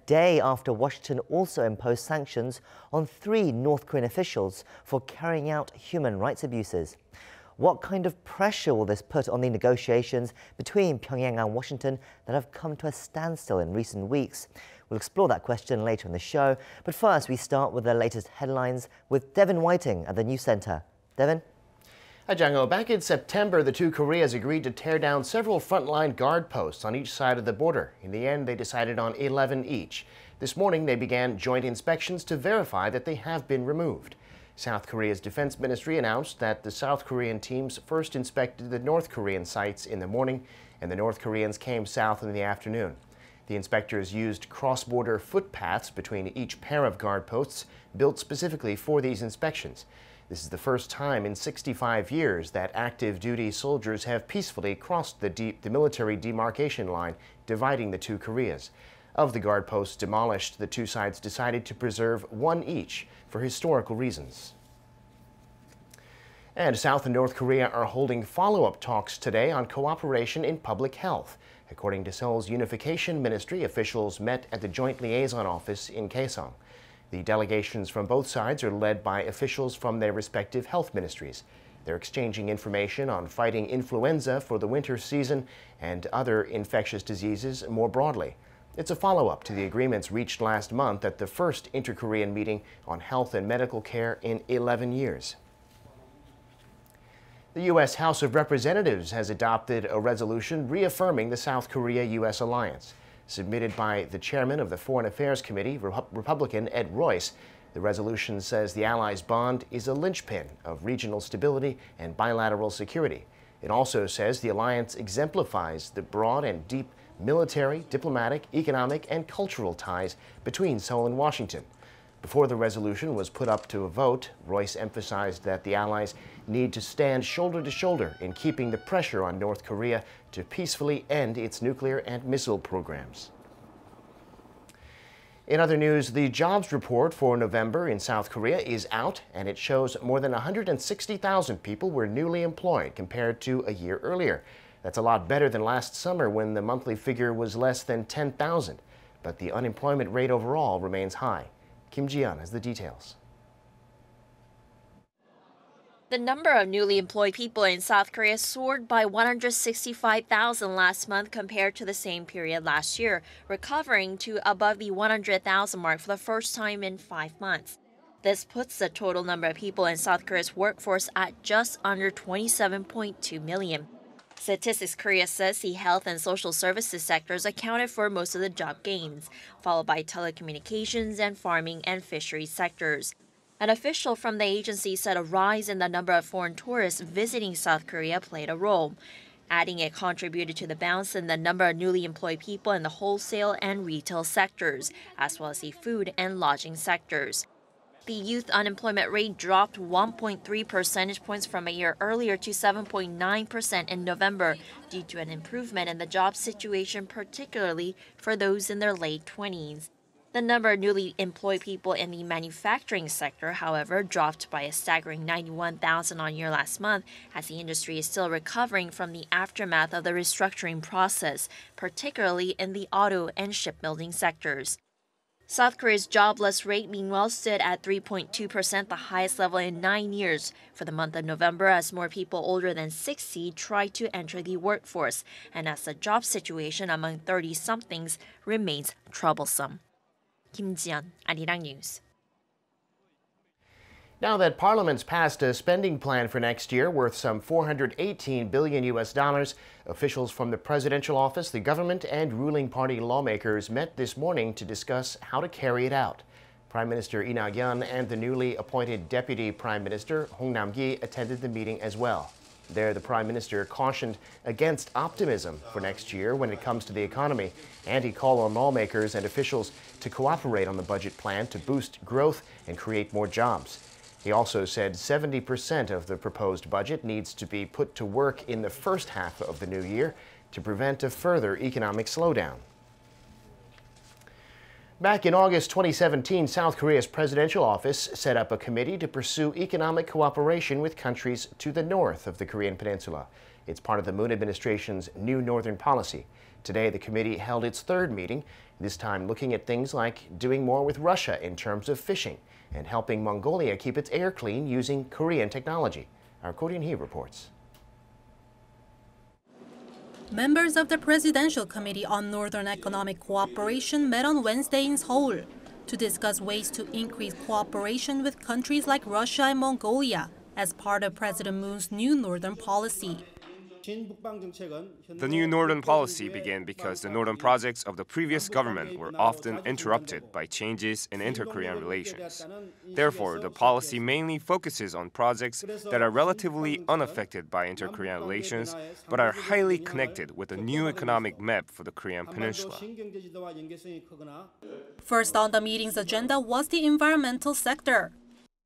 day after Washington also imposed sanctions on 3 North Korean officials for carrying out human rights abuses. What kind of pressure will this put on the negotiations between Pyongyang and Washington that have come to a standstill in recent weeks? We'll explore that question later in the show, but first we start with the latest headlines with Devin Whiting at the News Center. Devin? Hi, Jang-ho. Back in September, the two Koreas agreed to tear down several frontline guard posts on each side of the border. In the end, they decided on 11 each. This morning, they began joint inspections to verify that they have been removed. South Korea's defense ministry announced that the South Korean teams first inspected the North Korean sites in the morning, and the North Koreans came south in the afternoon. The inspectors used cross-border footpaths between each pair of guard posts, built specifically for these inspections. This is the first time in 65 years that active duty soldiers have peacefully crossed the military demarcation line dividing the two Koreas. Of the guard posts demolished, the two sides decided to preserve 1 each for historical reasons. And South and North Korea are holding follow-up talks today on cooperation in public health. According to Seoul's Unification Ministry, officials met at the Joint Liaison Office in Kaesong. The delegations from both sides are led by officials from their respective health ministries. They're exchanging information on fighting influenza for the winter season and other infectious diseases more broadly. It's a follow-up to the agreements reached last month at the first inter-Korean meeting on health and medical care in 11 years. The U.S. House of Representatives has adopted a resolution reaffirming the South Korea-U.S. alliance. Submitted by the chairman of the Foreign Affairs Committee, Republican Ed Royce, the resolution says the allies' bond is a linchpin of regional stability and bilateral security. It also says the alliance exemplifies the broad and deep military, diplomatic, economic, and cultural ties between Seoul and Washington. Before the resolution was put up to a vote, Royce emphasized that the allies need to stand shoulder to shoulder in keeping the pressure on North Korea to peacefully end its nuclear and missile programs. In other news, the jobs report for November in South Korea is out, and it shows more than 160,000 people were newly employed compared to a year earlier. That's a lot better than last summer when the monthly figure was less than 10,000. But the unemployment rate overall remains high. Kim Ji-yeon has the details. The number of newly employed people in South Korea soared by 165,000 last month compared to the same period last year, recovering to above the 100,000 mark for the first time in 5 months. This puts the total number of people in South Korea's workforce at just under 27.2 million. Statistics Korea says the health and social services sectors accounted for most of the job gains, followed by telecommunications and farming and fisheries sectors. An official from the agency said a rise in the number of foreign tourists visiting South Korea played a role, adding it contributed to the bounce in the number of newly employed people in the wholesale and retail sectors, as well as the food and lodging sectors. The youth unemployment rate dropped 1.3 percentage points from a year earlier to 7.9% in November due to an improvement in the job situation, particularly for those in their late 20s. The number of newly employed people in the manufacturing sector, however, dropped by a staggering 91,000 on year last month, as the industry is still recovering from the aftermath of the restructuring process, particularly in the auto and shipbuilding sectors. South Korea's jobless rate, meanwhile, stood at 3.2%, the highest level in 9 years for the month of November, as more people older than 60 tried to enter the workforce, and as the job situation among 30-somethings remains troublesome. Kim Ji-yeon, Arirang News. Now that Parliament's passed a spending plan for next year worth some $418 billion US, officials from the presidential office, the government, and ruling party lawmakers met this morning to discuss how to carry it out. Prime Minister Lee Na-kyun and the newly appointed Deputy Prime Minister Hong Nam-gi attended the meeting as well. There, the Prime Minister cautioned against optimism for next year when it comes to the economy, and he called on lawmakers and officials to cooperate on the budget plan to boost growth and create more jobs. He also said 70% of the proposed budget needs to be put to work in the first half of the new year to prevent a further economic slowdown. Back in August 2017, South Korea's presidential office set up a committee to pursue economic cooperation with countries to the north of the Korean peninsula. It's part of the Moon administration's new northern policy. Today, the committee held its third meeting, this time looking at things like doing more with Russia in terms of fishing and helping Mongolia keep its air clean using Korean technology. Our Ko Ryun-hee reports. Members of the Presidential Committee on Northern Economic Cooperation met on Wednesday in Seoul to discuss ways to increase cooperation with countries like Russia and Mongolia as part of President Moon's new Northern policy. The new Northern policy began because the Northern projects of the previous government were often interrupted by changes in inter-Korean relations. Therefore, the policy mainly focuses on projects that are relatively unaffected by inter-Korean relations but are highly connected with a new economic map for the Korean peninsula. First on the meeting's agenda was the environmental sector.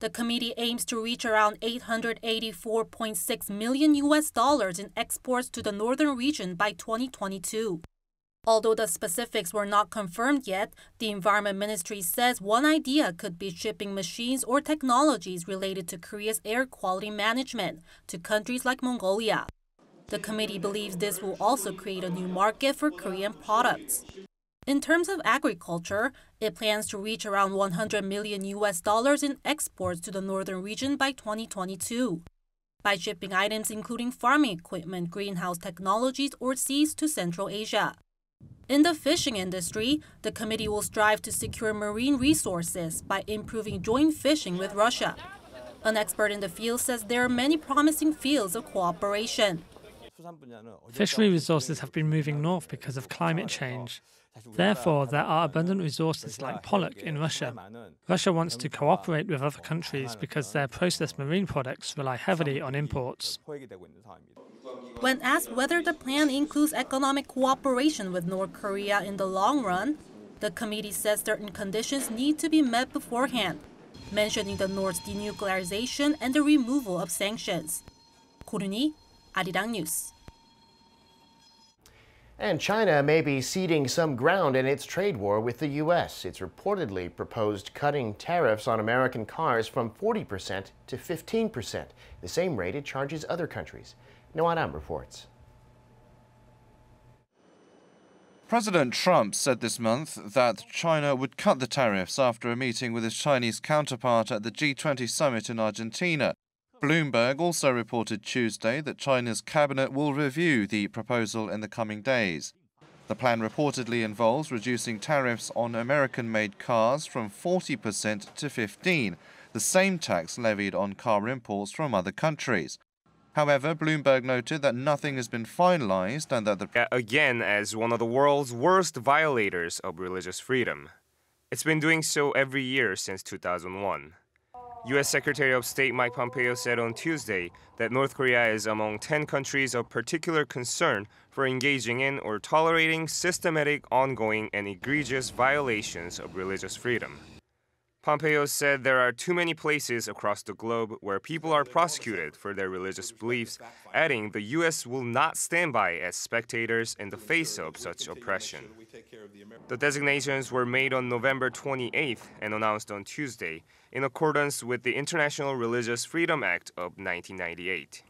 The committee aims to reach around $884.6 million in exports to the northern region by 2022. Although the specifics were not confirmed yet, the Environment Ministry says one idea could be shipping machines or technologies related to Korea's air quality management to countries like Mongolia. The committee believes this will also create a new market for Korean products. In terms of agriculture, it plans to reach around $100 million in exports to the northern region by 2022 by shipping items including farming equipment, greenhouse technologies, or seeds to Central Asia. In the fishing industry, the committee will strive to secure marine resources by improving joint fishing with Russia. An expert in the field says there are many promising fields of cooperation. Fishery resources have been moving north because of climate change. Therefore, there are abundant resources like pollock in Russia. Russia wants to cooperate with other countries because their processed marine products rely heavily on imports. When asked whether the plan includes economic cooperation with North Korea in the long run, the committee says certain conditions need to be met beforehand, mentioning the North's denuclearization and the removal of sanctions. Ko Ryun-hee, Arirang News. And China may be ceding some ground in its trade war with the U.S. It's reportedly proposed cutting tariffs on American cars from 40% to 15%, the same rate it charges other countries. Noam reports. President Trump said this month that China would cut the tariffs after a meeting with his Chinese counterpart at the G20 summit in Argentina. Bloomberg also reported Tuesday that China's cabinet will review the proposal in the coming days. The plan reportedly involves reducing tariffs on American-made cars from 40% to 15%, the same tax levied on car imports from other countries. However, Bloomberg noted that nothing has been finalized and that Again, as one of the world's worst violators of religious freedom. It's been doing so every year since 2001. U.S. Secretary of State Mike Pompeo said on Tuesday that North Korea is among 10 countries of particular concern for engaging in or tolerating systematic, ongoing, and egregious violations of religious freedom. Pompeo said there are too many places across the globe where people are prosecuted for their religious beliefs, adding the U.S. will not stand by as spectators in the face of such oppression. The designations were made on November 28th and announced on Tuesday in accordance with the International Religious Freedom Act of 1998.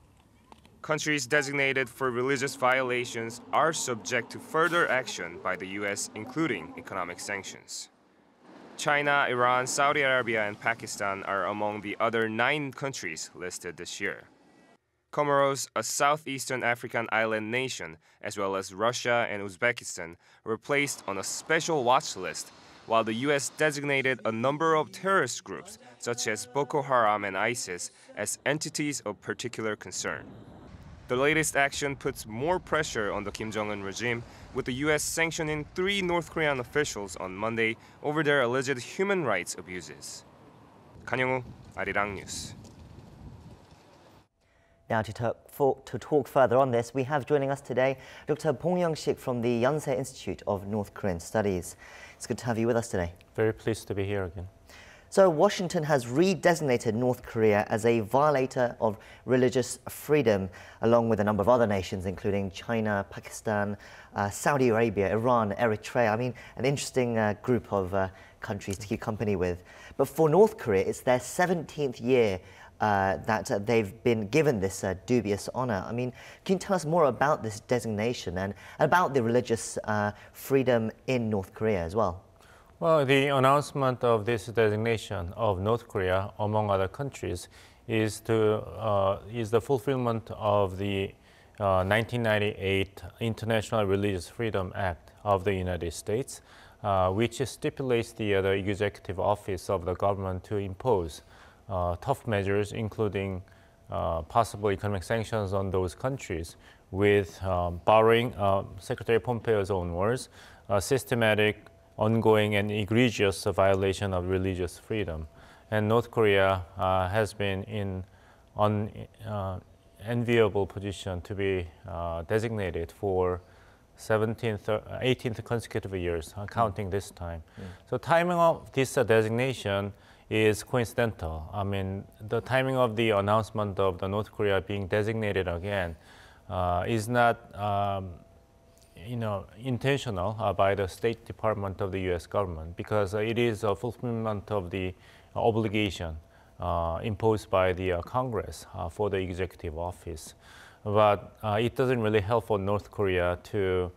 Countries designated for religious violations are subject to further action by the U.S., including economic sanctions. China, Iran, Saudi Arabia, and Pakistan are among the other 9 countries listed this year. Comoros, a southeastern African island nation, as well as Russia and Uzbekistan, were placed on a special watch list, while the U.S. designated a number of terrorist groups, such as Boko Haram and ISIS, as entities of particular concern. The latest action puts more pressure on the Kim Jong-un regime, with the U.S. sanctioning 3 North Korean officials on Monday over their alleged human rights abuses. Kang-young-woo, Arirang News. Now to talk further on this, we have joining us today Dr. Bong Young-sik from the Yonsei Institute of North Korean Studies. It's good to have you with us today. Very pleased to be here again. So Washington has redesignated North Korea as a violator of religious freedom, along with a number of other nations, including China, Pakistan, Saudi Arabia, Iran, Eritrea. I mean, an interesting group of countries to keep company with. But for North Korea, it's their 17th year that they've been given this dubious honor. I mean, can you tell us more about this designation and about the religious freedom in North Korea as well? Well, the announcement of this designation of North Korea, among other countries, is the fulfillment of the 1998 International Religious Freedom Act of the United States, which stipulates the executive office of the government to impose tough measures, including possible economic sanctions on those countries, with borrowing Secretary Pompeo's own words, systematic, ongoing, and egregious violation of religious freedom. And North Korea has been in an enviable position to be designated for 18th consecutive years, counting this time. So timing of this designation is coincidental. I mean, the timing of the announcement of the North Korea being designated again is not intentional by the State Department of the U.S. government, because it is a fulfillment of the obligation imposed by the Congress for the executive office. But it doesn't really help for North Korea to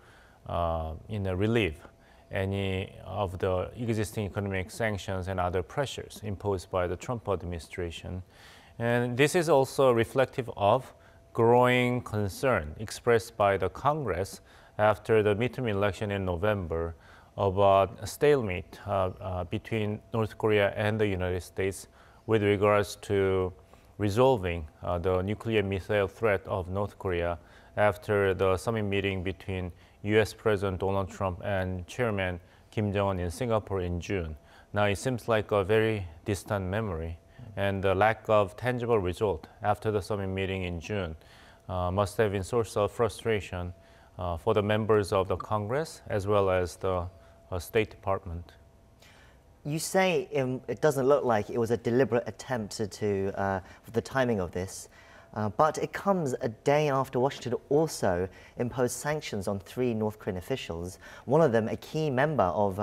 relieve any of the existing economic sanctions and other pressures imposed by the Trump administration. And this is also reflective of growing concern expressed by the Congress after the midterm election in November about a stalemate between North Korea and the United States with regards to resolving the nuclear missile threat of North Korea after the summit meeting between U.S. President Donald Trump and Chairman Kim Jong-un in Singapore in June. Now it seems like a very distant memory, and the lack of tangible result after the summit meeting in June must have been a source of frustration for the members of the Congress as well as the State Department. You say it doesn't look like it was a deliberate attempt to the timing of this, but it comes a day after Washington also imposed sanctions on 3 North Korean officials, one of them a key member of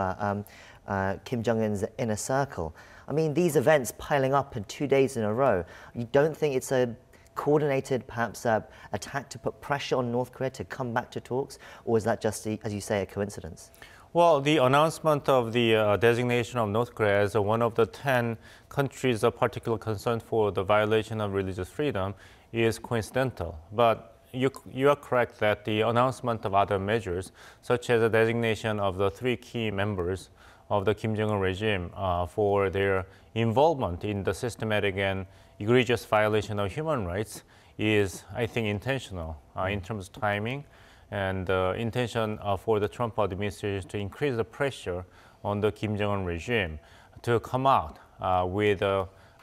Kim Jong-un's inner circle. I mean, these events piling up in 2 days in a row, you don't think it's a coordinated, perhaps, attack to put pressure on North Korea to come back to talks, or is that just, as you say, a coincidence? Well, the announcement of the designation of North Korea as one of the 10 countries of particular concern for the violation of religious freedom is coincidental. But you are correct that the announcement of other measures, such as the designation of the 3 key members of the Kim Jong-un regime for their involvement in the systematic and egregious violation of human rights, is, I think, intentional in terms of timing, and intention for the Trump administration to increase the pressure on the Kim Jong-un regime to come out with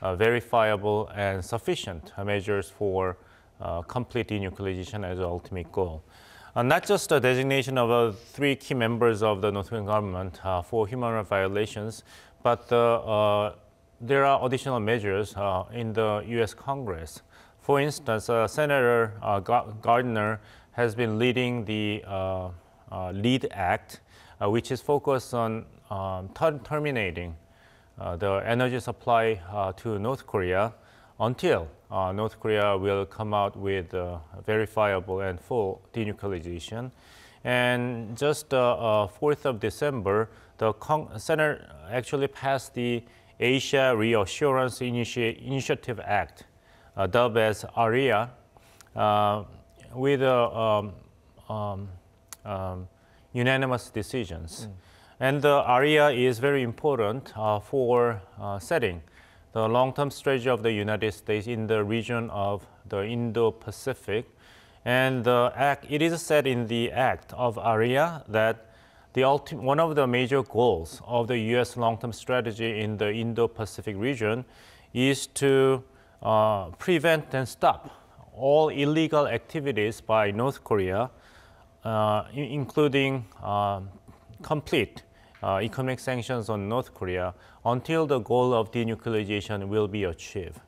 verifiable and sufficient measures for complete denuclearization as the ultimate goal. Not just the designation of 3 key members of the North Korean government for human rights violations, but there are additional measures in the U.S. Congress. For instance, Senator Gardner has been leading the LEAD Act, which is focused on terminating the energy supply to North Korea until North Korea will come out with verifiable and full denuclearization. And just 4th of December, the Senate actually passed the Asia Reassurance Initiative Act, dubbed as Arirang, with unanimous decisions. And the area is very important for setting the long-term strategy of the United States in the region of the Indo-Pacific. And the act, it is said in the act of Arirang that one of the major goals of the U.S. long-term strategy in the Indo-Pacific region is to prevent and stop all illegal activities by North Korea, including complete economic sanctions on North Korea until the goal of denuclearization will be achieved.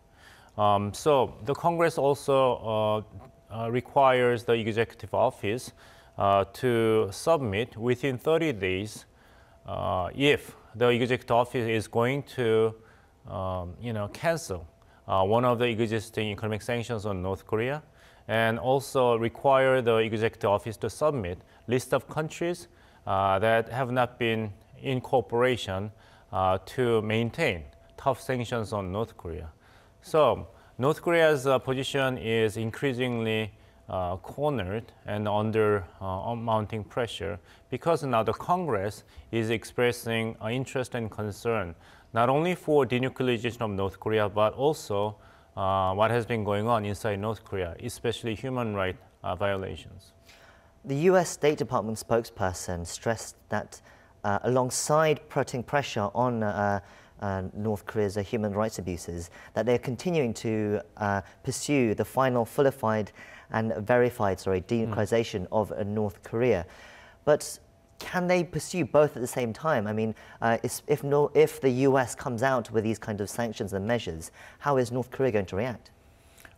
So the Congress also requires the executive office to submit within 30 days if the executive office is going to cancel one of the existing economic sanctions on North Korea, and also require the executive office to submit list of countries that have not been in cooperation to maintain tough sanctions on North Korea. So North Korea's position is increasingly cornered and under mounting pressure because now the Congress is expressing interest and concern not only for denuclearization of North Korea, but also what has been going on inside North Korea, especially human rights violations. The U.S. State Department spokesperson stressed that alongside putting pressure on North Korea's human rights abuses, that they're continuing to pursue the final fullified and verified, denuclearization of North Korea. But can they pursue both at the same time? I mean, if the U.S. comes out with these kind of sanctions and measures, how is North Korea going to react?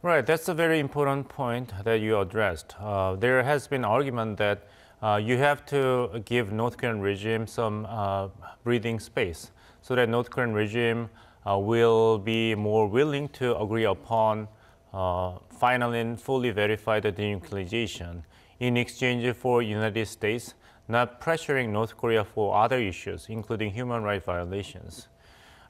Right, that's a very important point that you addressed. There has been argument that you have to give North Korean regime some breathing space so that North Korean regime will be more willing to agree upon final and fully verified denuclearization in exchange for United States not pressuring North Korea for other issues, including human rights violations.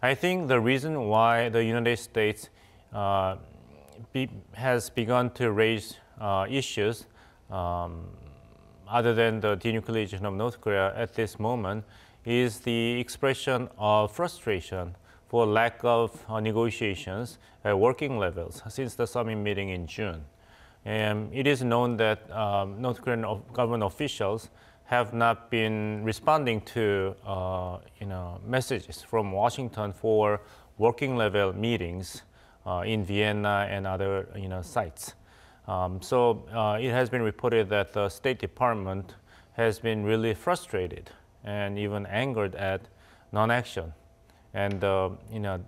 I think the reason why the United States has begun to raise issues other than the denuclearization of North Korea at this moment is the expression of frustration for lack of negotiations at working levels since the summit meeting in June. And it is known that North Korean government officials have not been responding to messages from Washington for working level meetings in Vienna and other sites. So it has been reported that the State Department has been really frustrated and even angered at non-action and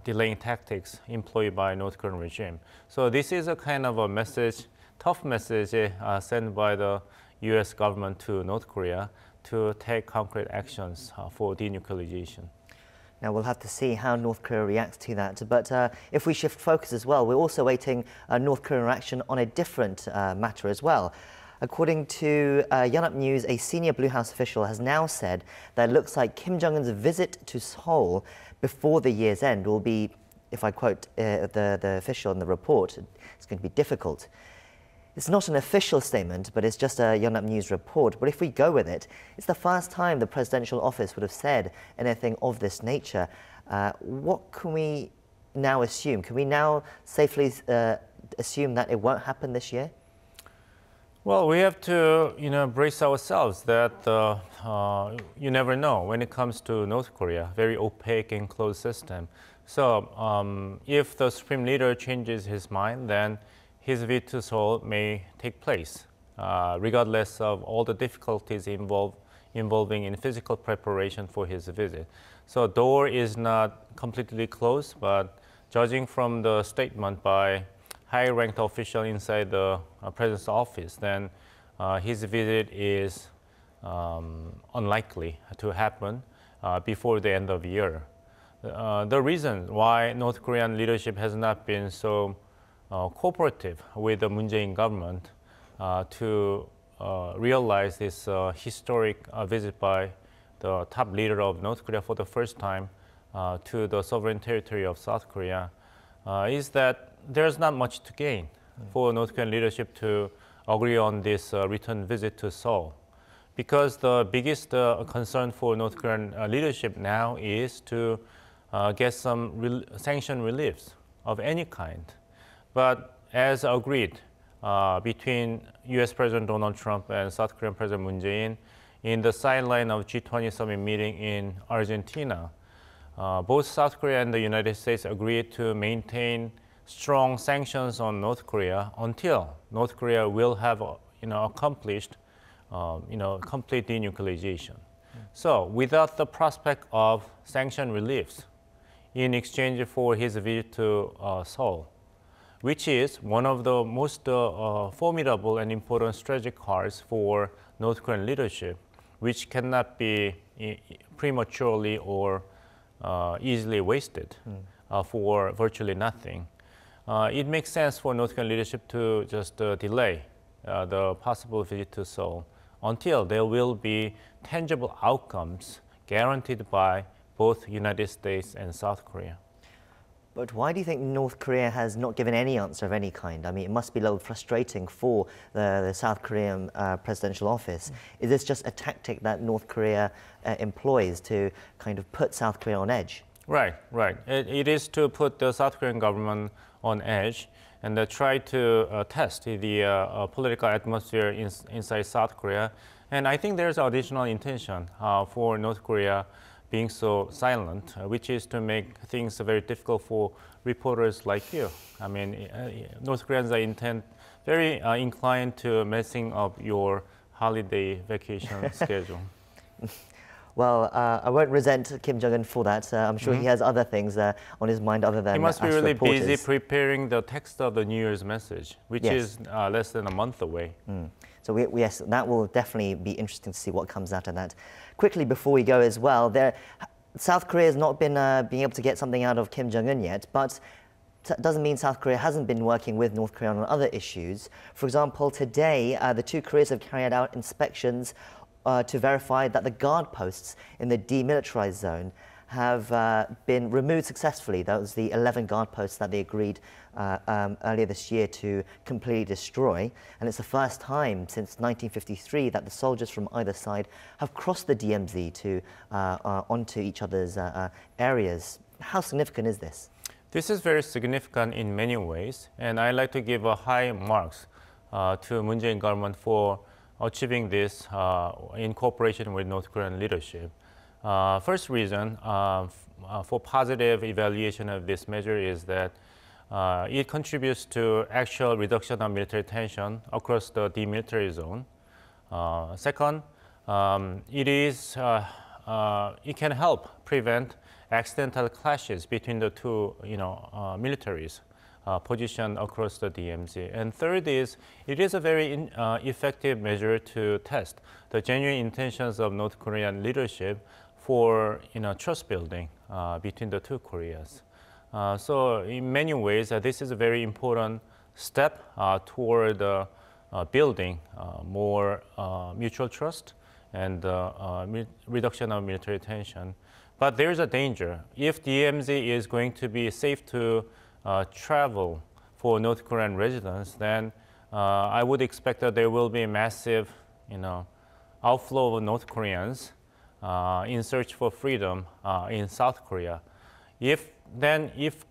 delaying tactics employed by North Korean regime. So this is a kind of a message, tough message sent by the U.S. government to North Korea to take concrete actions for denuclearization. Now, we'll have to see how North Korea reacts to that. But if we shift focus as well, we're also waiting North Korean reaction on a different matter as well. According to Yonhap News, a senior Blue House official has now said that it looks like Kim Jong-un's visit to Seoul before the year's end will be, if I quote the official in the report, it's going to be difficult. It's not an official statement, but it's just a Yonhap News report. But if we go with it, it's the first time the presidential office would have said anything of this nature. What can we now assume? Can we now safely assume that it won't happen this year? Well, we have to, brace ourselves that you never know when it comes to North Korea, very opaque and closed system. So if the Supreme Leader changes his mind, then his visit to Seoul may take place, regardless of all the difficulties involving in physical preparation for his visit. So door is not completely closed, but judging from the statement by high-ranked official inside the president's office, then his visit is unlikely to happen before the end of the year. The reason why North Korean leadership has not been so cooperative with the Moon Jae-in government to realize this historic visit by the top leader of North Korea for the first time to the sovereign territory of South Korea is that there's not much to gain for North Korean leadership to agree on this return visit to Seoul. Because the biggest concern for North Korean leadership now is to get some sanction reliefs of any kind. But as agreed between U.S. President Donald Trump and South Korean President Moon Jae-in in the sideline of G20 summit meeting in Argentina, both South Korea and the United States agreed to maintain strong sanctions on North Korea until North Korea will have accomplished complete denuclearization. So without the prospect of sanction reliefs in exchange for his visit to Seoul, which is one of the most formidable and important strategic cards for North Korean leadership, which cannot be prematurely or easily wasted for virtually nothing. it makes sense for North Korean leadership to just delay the possible visit to Seoul until there will be tangible outcomes guaranteed by both United States and South Korea. But why do you think North Korea has not given any answer of any kind? I mean, it must be a little frustrating for the South Korean presidential office. Is this just a tactic that North Korea employs to kind of put South Korea on edge? Right. It is to put the South Korean government on edge and try to test the political atmosphere inside South Korea. And I think there's additional intention for North Korea being so silent, which is to make things very difficult for reporters like you. I mean, North Koreans are very inclined to messing up your holiday vacation schedule. Well, I won't resent Kim Jong-un for that. I'm sure he has other things on his mind other than he must be really reporters. busy preparing the text of the New Year's message, which is less than a month away. So yes, that will definitely be interesting to see what comes out of that. Quickly before we go as well, South Korea has not been being able to get something out of Kim Jong-un yet, but that doesn't mean South Korea hasn't been working with North Korea on other issues. For example, today the two Koreas have carried out inspections to verify that the guard posts in the demilitarized zone have been removed successfully. That was the 11 guard posts that they agreed earlier this year to completely destroy. And it's the first time since 1953 that the soldiers from either side have crossed the DMZ to onto each other's areas. How significant is this? This is very significant in many ways, and I like to give high marks to Moon Jae-in government for achieving this in cooperation with North Korean leadership. First reason for positive evaluation of this measure is that it contributes to actual reduction of military tension across the demilitarized zone. Second, it can help prevent accidental clashes between the two militaries positioned across the DMZ. And third is, it is a very effective measure to test the genuine intentions of North Korean leadership for trust building between the two Koreas. So in many ways, this is a very important step toward building more mutual trust and reduction of military tension. But there is a danger. If DMZ is going to be safe to travel for North Korean residents, then I would expect that there will be a massive outflow of North Koreans in search for freedom in South Korea. If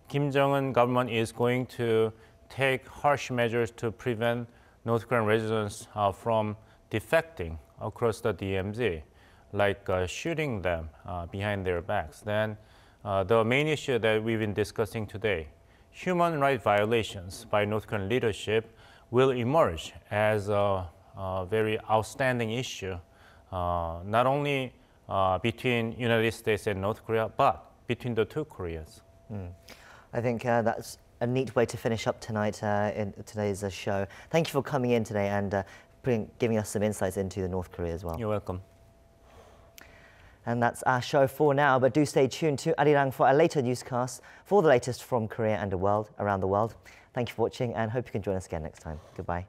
Kim Jong-un government is going to take harsh measures to prevent North Korean residents from defecting across the DMZ, like shooting them behind their backs, then the main issue that we've been discussing today, human rights violations by North Korean leadership, will emerge as a very outstanding issue, not only between United States and North Korea, but between the two Koreas. I think that's a neat way to finish up tonight in today's show. Thank you for coming in today and giving us some insights into the North Korea as well. You're welcome. And that's our show for now, but do stay tuned to Arirang for a later newscast for the latest from Korea and around the world. Thank you for watching and hope you can join us again next time. Goodbye.